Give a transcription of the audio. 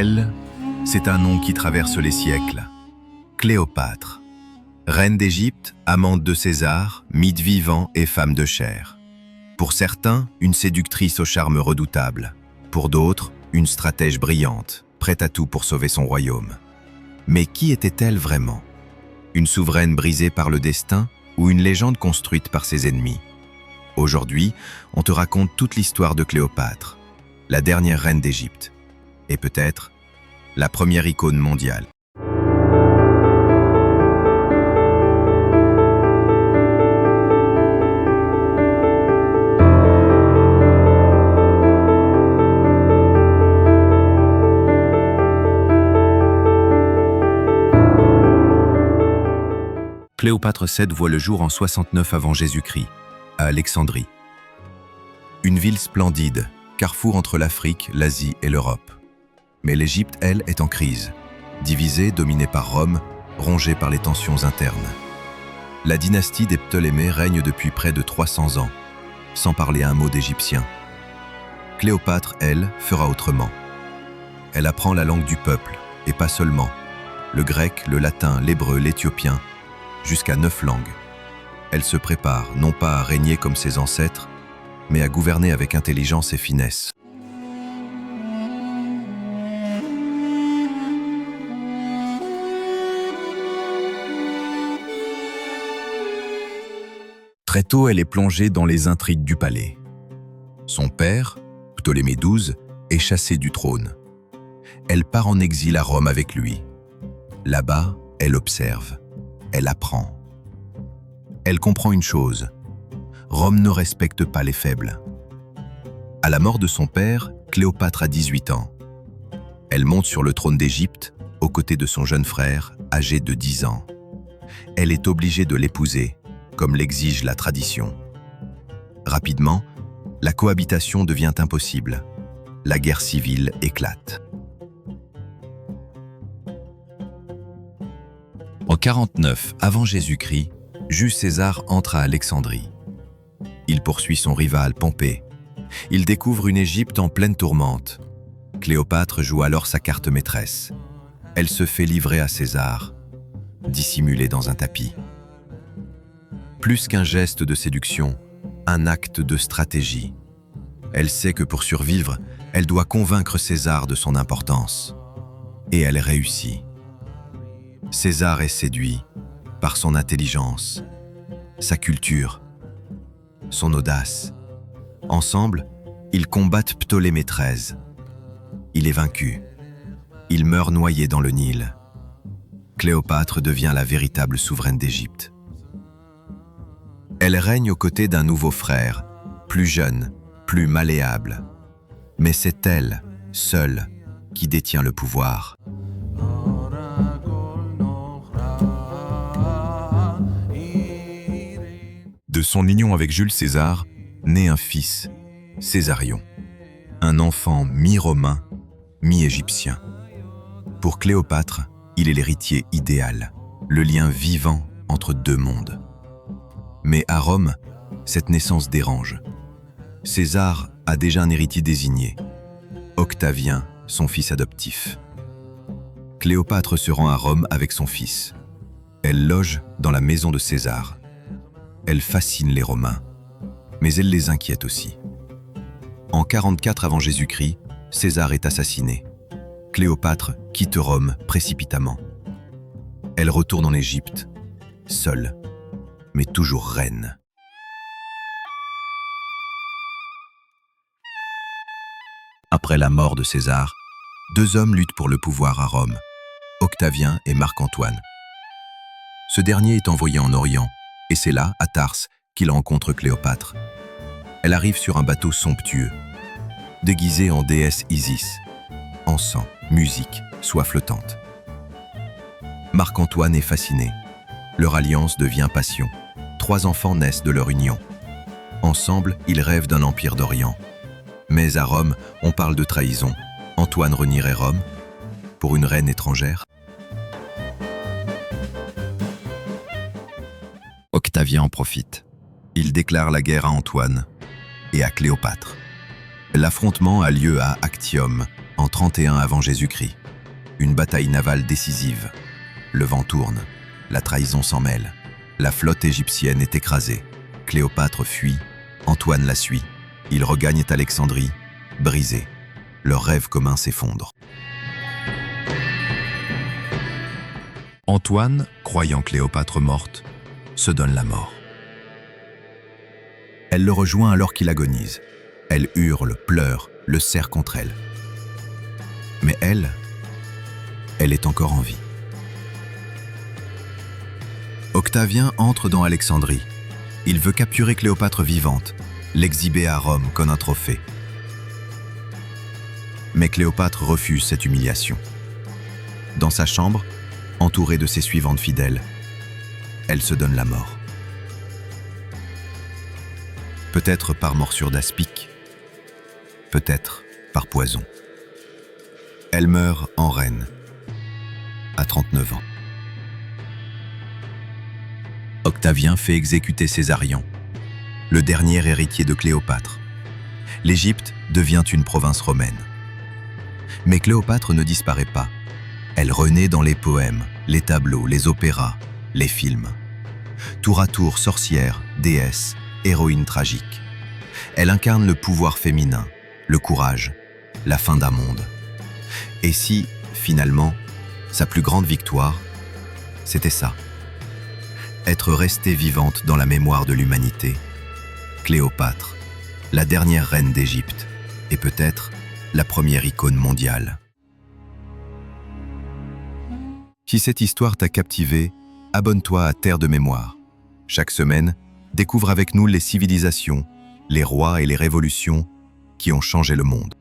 Elle, c'est un nom qui traverse les siècles. Cléopâtre. Reine d'Égypte, amante de César, mythe vivant et femme de chair. Pour certains, une séductrice au charme redoutable. Pour d'autres, une stratège brillante, prête à tout pour sauver son royaume. Mais qui était-elle vraiment? Une souveraine brisée par le destin ou une légende construite par ses ennemis? Aujourd'hui, on te raconte toute l'histoire de Cléopâtre, la dernière reine d'Égypte, et peut-être la première icône mondiale. Cléopâtre VII voit le jour en 69 avant Jésus-Christ, à Alexandrie. Une ville splendide, carrefour entre l'Afrique, l'Asie et l'Europe. Mais l'Égypte, elle, est en crise, divisée, dominée par Rome, rongée par les tensions internes. La dynastie des Ptolémées règne depuis près de 300 ans, sans parler un mot d'égyptien. Cléopâtre, elle, fera autrement. Elle apprend la langue du peuple, et pas seulement. Le grec, le latin, l'hébreu, l'éthiopien, jusqu'à 9 langues. Elle se prépare non pas à régner comme ses ancêtres, mais à gouverner avec intelligence et finesse. Très tôt, elle est plongée dans les intrigues du palais. Son père, Ptolémée XII, est chassé du trône. Elle part en exil à Rome avec lui. Là-bas, elle observe. Elle apprend. Elle comprend une chose. Rome ne respecte pas les faibles. À la mort de son père, Cléopâtre a 18 ans. Elle monte sur le trône d'Égypte, aux côtés de son jeune frère, âgé de 10 ans. Elle est obligée de l'épouser, comme l'exige la tradition. Rapidement, la cohabitation devient impossible. La guerre civile éclate. En 49 avant Jésus-Christ, Jules César entre à Alexandrie. Il poursuit son rival Pompée. Il découvre une Égypte en pleine tourmente. Cléopâtre joue alors sa carte maîtresse. Elle se fait livrer à César, dissimulée dans un tapis. Plus qu'un geste de séduction, un acte de stratégie. Elle sait que pour survivre, elle doit convaincre César de son importance. Et elle réussit. César est séduit par son intelligence, sa culture, son audace. Ensemble, ils combattent Ptolémée XIII. Il est vaincu. Il meurt noyé dans le Nil. Cléopâtre devient la véritable souveraine d'Égypte. Elle règne aux côtés d'un nouveau frère, plus jeune, plus malléable. Mais c'est elle, seule, qui détient le pouvoir. De son union avec Jules César, naît un fils, Césarion, un enfant mi-romain, mi-égyptien. Pour Cléopâtre, il est l'héritier idéal, le lien vivant entre deux mondes. Mais à Rome, cette naissance dérange. César a déjà un héritier désigné, Octavien, son fils adoptif. Cléopâtre se rend à Rome avec son fils. Elle loge dans la maison de César. Elle fascine les Romains, mais elle les inquiète aussi. En 44 avant Jésus-Christ, César est assassiné. Cléopâtre quitte Rome précipitamment. Elle retourne en Égypte, seule, mais toujours reine. Après la mort de César, deux hommes luttent pour le pouvoir à Rome, Octavien et Marc-Antoine. Ce dernier est envoyé en Orient, et c'est là, à Tarse, qu'il rencontre Cléopâtre. Elle arrive sur un bateau somptueux, déguisée en déesse Isis. Encens, musique, soie flottante. Marc-Antoine est fasciné. Leur alliance devient passion. 3 enfants naissent de leur union. Ensemble, ils rêvent d'un empire d'Orient. Mais à Rome, on parle de trahison. Antoine renierait Rome pour une reine étrangère. Octavien en profite. Il déclare la guerre à Antoine et à Cléopâtre. L'affrontement a lieu à Actium, En 31 avant Jésus-Christ, une bataille navale décisive. Le vent tourne, la trahison s'en mêle. La flotte égyptienne est écrasée. Cléopâtre fuit, Antoine la suit. Ils regagnent Alexandrie, brisés. Leur rêve commun s'effondre. Antoine, croyant Cléopâtre morte, se donne la mort. Elle le rejoint alors qu'il agonise. Elle hurle, pleure, le serre contre elle. Mais elle est encore en vie. Octavien entre dans Alexandrie. Il veut capturer Cléopâtre vivante, l'exhiber à Rome comme un trophée. Mais Cléopâtre refuse cette humiliation. Dans sa chambre, entourée de ses suivantes fidèles, elle se donne la mort. Peut-être par morsure d'aspic, peut-être par poison. Elle meurt en reine, à 39 ans. Octavien fait exécuter Césarion, le dernier héritier de Cléopâtre. L'Égypte devient une province romaine. Mais Cléopâtre ne disparaît pas. Elle renaît dans les poèmes, les tableaux, les opéras, les films. Tour à tour sorcière, déesse, héroïne tragique. Elle incarne le pouvoir féminin, le courage, la fin d'un monde. Et si, finalement, sa plus grande victoire, c'était ça. Être restée vivante dans la mémoire de l'humanité. Cléopâtre, la dernière reine d'Égypte, et peut-être la première icône mondiale. Si cette histoire t'a captivé, abonne-toi à Terre de Mémoire. Chaque semaine, découvre avec nous les civilisations, les rois et les révolutions qui ont changé le monde.